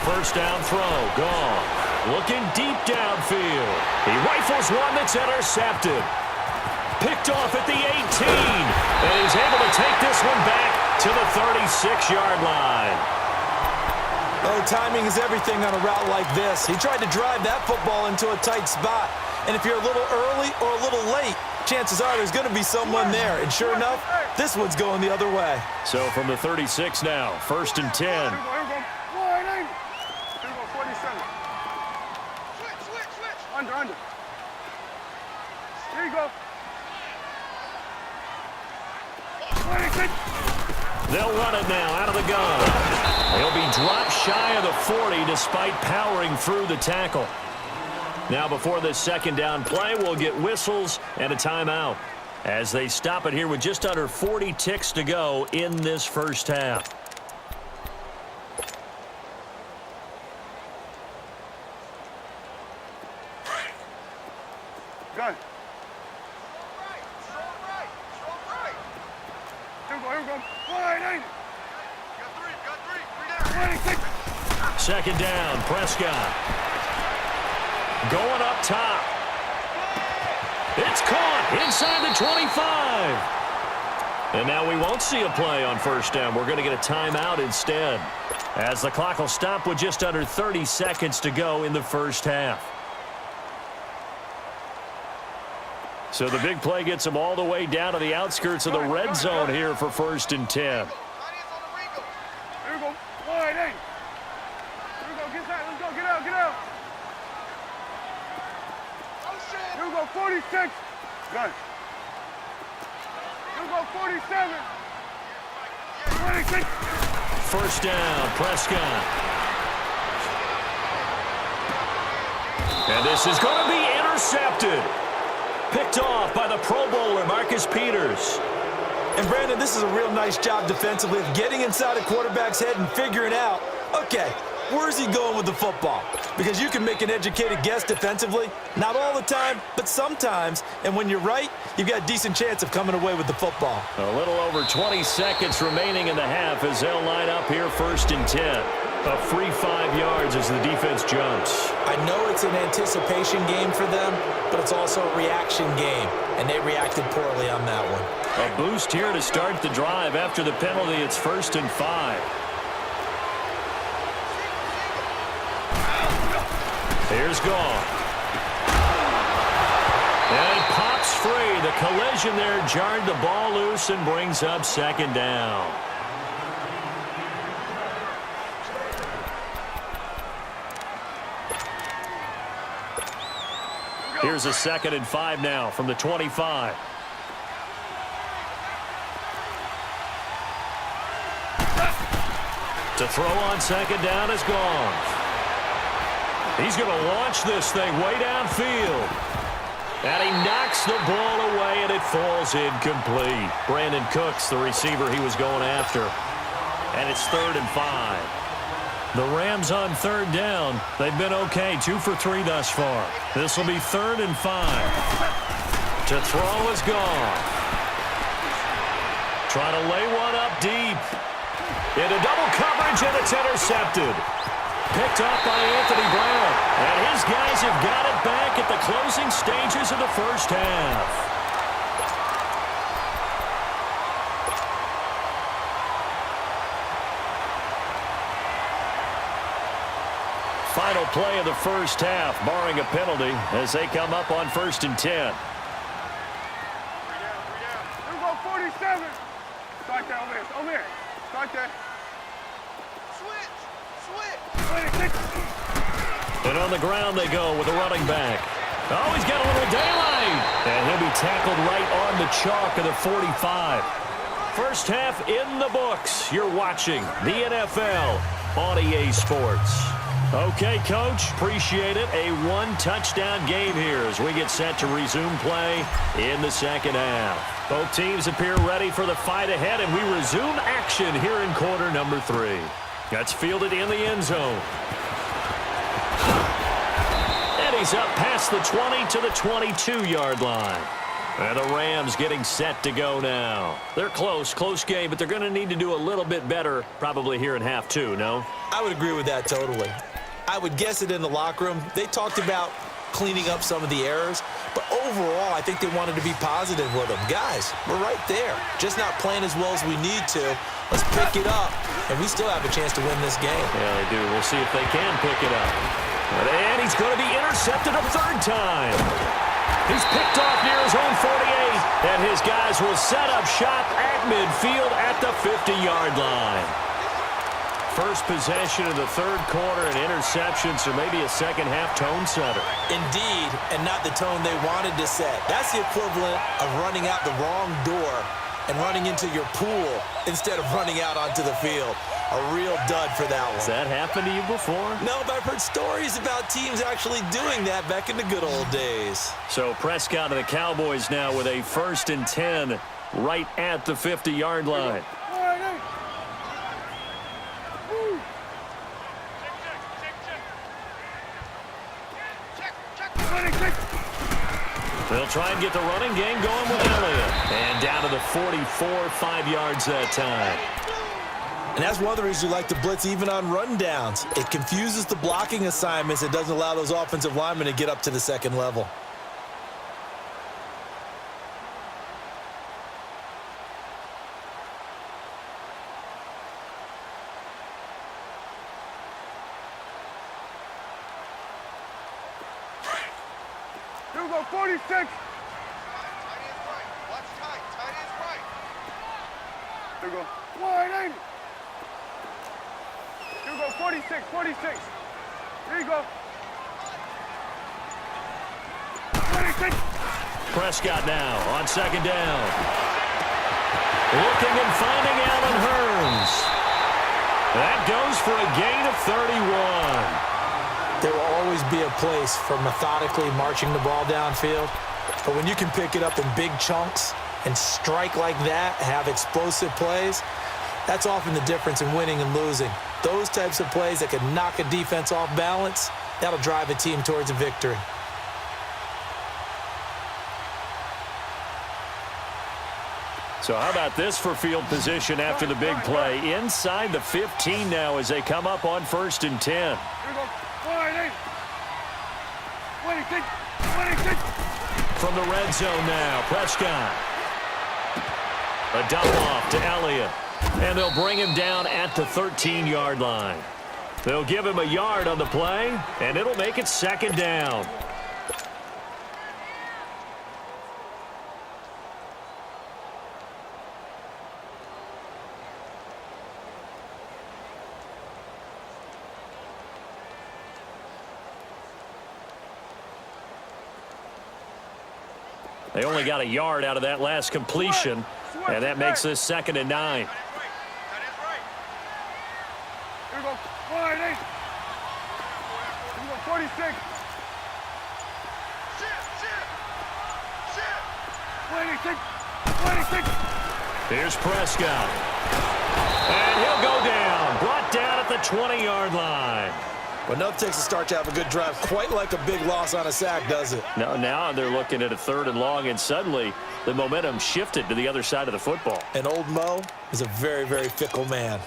first down throw. Gone. Looking deep downfield. He rifles one that's intercepted. Picked off at the 18. And he's able to take this one back to the 36-yard line. Oh, timing is everything on a route like this. He tried to drive that football into a tight spot. And if you're a little early or a little late, chances are there's going to be someone there. And sure enough, this one's going the other way. So from the 36 now, first and 10. Here we go. 47. Switch. Under. Here you go. 26. They'll run it now out of the gun. He'll be dropped shy of the 40 despite powering through the tackle. Now before this second down play, we'll get whistles and a timeout as they stop it here with just under 40 ticks to go in this first half. Go. Here we go. Wide eight. Got three. 26. Second down, Prescott. Going up top. It's caught inside the 25. And now we won't see a play on first down. We're going to get a timeout instead, as the clock will stop with just under 30 seconds to go in the first half. So the big play gets them all the way down to the outskirts of the red zone here for first and 10. Here we go. Wide eight. Here we go. Get that. Let's go. Get out. Here we go. 46. Good. Here we go. 47. 26. First down, Prescott. And this is going to be intercepted. Picked off by the Pro Bowler, Marcus Peters. And, Brandon, this is a real nice job defensively of getting inside a quarterback's head and figuring out, okay, where's he going with the football? Because you can make an educated guess defensively. Not all the time, but sometimes. And when you're right, you've got a decent chance of coming away with the football. A little over 20 seconds remaining in the half as they'll line up here first and 10. A free 5 yards as the defense jumps. I know it's an anticipation game for them, but it's also a reaction game, and they reacted poorly on that one. A boost here to start the drive after the penalty. It's first and 5. Here's Gone. And it pops free. The collision there jarred the ball loose and brings up second down. Here's a second and 5 now from the 25. To throw on second down is Gone. He's going to launch this thing way downfield. And he knocks the ball away, and it falls incomplete. Brandon Cooks, the receiver he was going after. And it's 3rd and 5. The Rams on third down. They've been okay, 2 for 3 thus far. This will be 3rd and 5. To throw is Gone. Trying to lay one up deep. Into double coverage, and it's intercepted. Picked off by Anthony Brown. And his guys have got it back at the closing stages of the first half. Final play of the first half, barring a penalty, as they come up on first and 10. Here we go. 47. Start there. Over here. Start there. Switch. 26. And on the ground they go with a running back. Oh, he's got a little daylight. And he'll be tackled right on the chalk of the 45. First half in the books. You're watching the NFL on EA Sports. Okay, Coach, appreciate it. A one-touchdown game here as we get set to resume play in the second half. Both teams appear ready for the fight ahead, and we resume action here in quarter number 3. That's fielded in the end zone. And he's up past the 20 to the 22-yard line. And the Rams getting set to go now. They're close game, but they're going to need to do a little bit better probably here in half two, no? I would agree with that totally. I would guess it in the locker room. They talked about cleaning up some of the errors, but overall, I think they wanted to be positive with them. Guys, we're right there. Just not playing as well as we need to. Let's pick it up, and we still have a chance to win this game. Yeah, they do. We'll see if they can pick it up. And he's going to be intercepted a third time. He's picked off near his own 48, and his guys will set up shop at midfield at the 50-yard line. First possession of the third quarter and interception, so maybe a second-half tone setter. Indeed, and not the tone they wanted to set. That's the equivalent of running out the wrong door and running into your pool instead of running out onto the field. A real dud for that one. Has that happened to you before? No, but I've heard stories about teams actually doing that back in the good old days. So Prescott and the Cowboys now with a 1st and 10 right at the 50-yard line. They'll try and get the running game going with Elliott. And down to the 44, 5 yards that time. And that's one of the reasons we like to blitz even on rundowns. It confuses the blocking assignments. It doesn't allow those offensive linemen to get up to the second level. Here we go, 46. Here we go, wide angle. Here we go, 46. Here you go. 26. Prescott now on second down. Looking and finding Allen Hurns. That goes for a gain of 31. There will always be a place for methodically marching the ball downfield. But when you can pick it up in big chunks and strike like that, have explosive plays, that's often the difference in winning and losing. Those types of plays that can knock a defense off balance, that'll drive a team towards a victory. So how about this for field position after the big play? Inside the 15 now as they come up on 1st and 10. Here we go, wide angle. 26. From the red zone now, Prescott. A dump off to Elliott. And they'll bring him down at the 13-yard line. They'll give him a yard on the play, and it'll make it 2nd down. They only got a yard out of that last completion, and that makes this 2nd and 9. Here we go, wide angle. Here we go, 46. 26. Here's Prescott. And he'll go down. Brought down at the 20-yard line. But enough takes a start to have a good drive, quite like a big loss on a sack, does it? No, now they're looking at a 3rd and long, and suddenly the momentum shifted to the other side of the football. And old Mo is a very, very fickle man.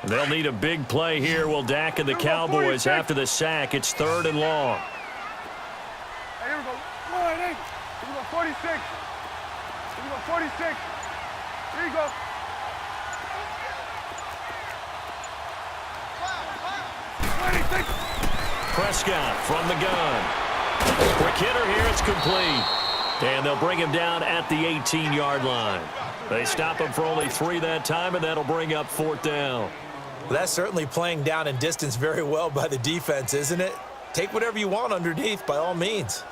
They'll need a big play here. Will Dak and the Cowboys after the sack. It's 3rd and long. Hey, here we go, wide angle. Here we go, 46. Here we go, 46. Here you go. Prescott from the gun. Quick hitter here. It's complete. And they'll bring him down at the 18-yard line. They stop him for only 3 that time, and that'll bring up 4th down. Well, that's certainly playing down and distance very well by the defense, isn't it? Take whatever you want underneath, by all means.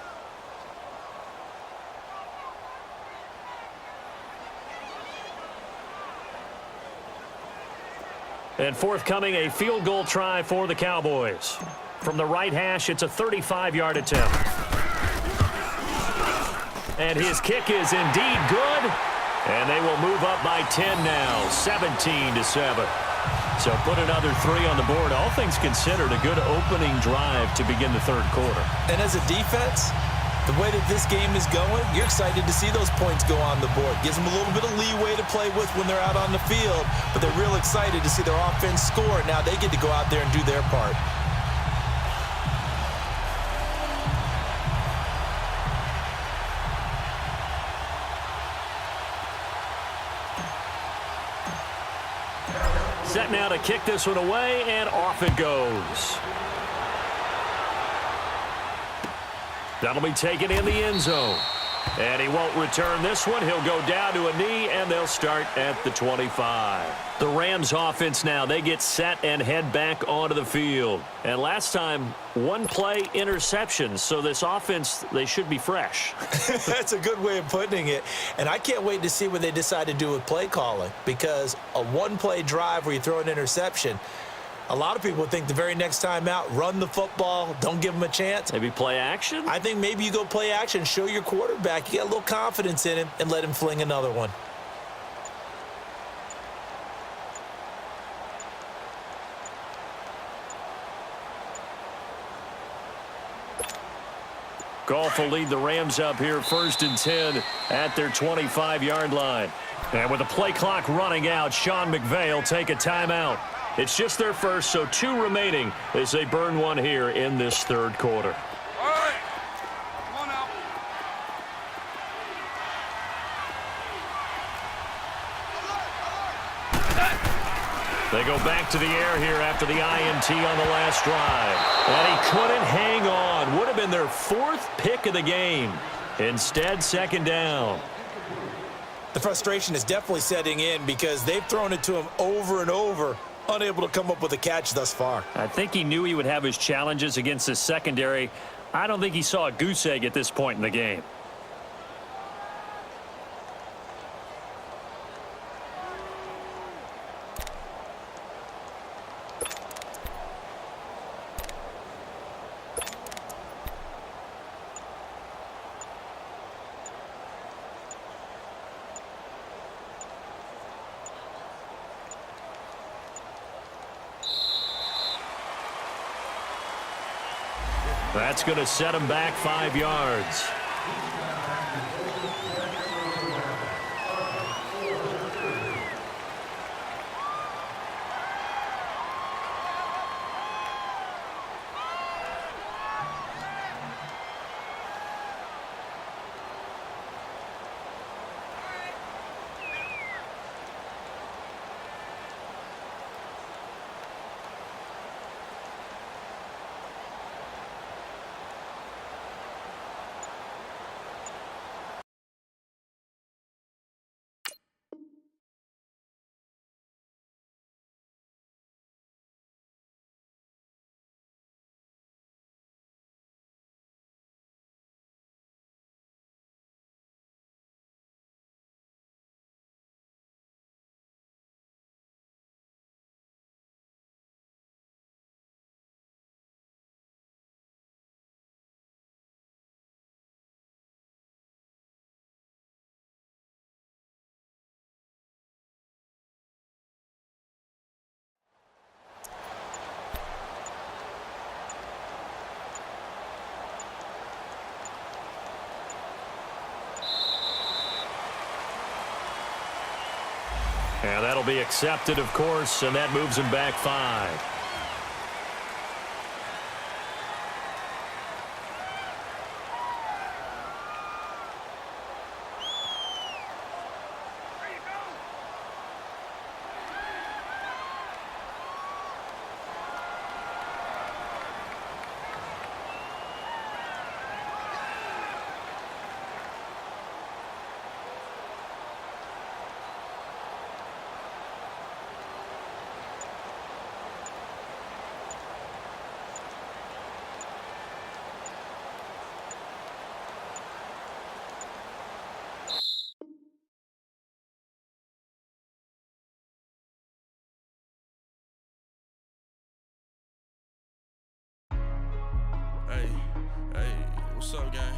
And forthcoming, a field goal try for the Cowboys. From the right hash, it's a 35-yard attempt. And his kick is indeed good. And they will move up by 10 now, 17-7. So put another 3 on the board. All things considered, a good opening drive to begin the third quarter. And as a defense, the way that this game is going, you're excited to see those points go on the board. Gives them a little bit of leeway to play with when they're out on the field, but they're real excited to see their offense score. Now they get to go out there and do their part. Set now to kick this one away, and off it goes. That'll be taken in the end zone. And he won't return this one. He'll go down to a knee, and they'll start at the 25. The Rams offense now, they get set and head back onto the field. And last time, one play interception. So this offense, they should be fresh. That's a good way of putting it. And I can't wait to see what they decide to do with play calling, because a one-play drive where you throw an interception, a lot of people think the very next time out, run the football, don't give them a chance. Maybe play action? I think maybe you go play action, show your quarterback, you get a little confidence in him, and let him fling another one. Goff will lead the Rams up here 1st and 10 at their 25-yard line. And with the play clock running out, Sean McVay will take a timeout. It's just their first, so 2 remaining as they burn one here in this third quarter. All right. Come on now. They go back to the air here after the INT on the last drive. And he couldn't hang on. Would have been their 4th pick of the game. Instead, 2nd down. The frustration is definitely setting in because they've thrown it to him over and over, unable to come up with a catch thus far. I think he knew he would have his challenges against the secondary. I don't think he saw a goose egg at this point in the game. That's going to set him back 5 yards. And that'll be accepted, of course, and that moves him back 5. Hey, what's up, gang?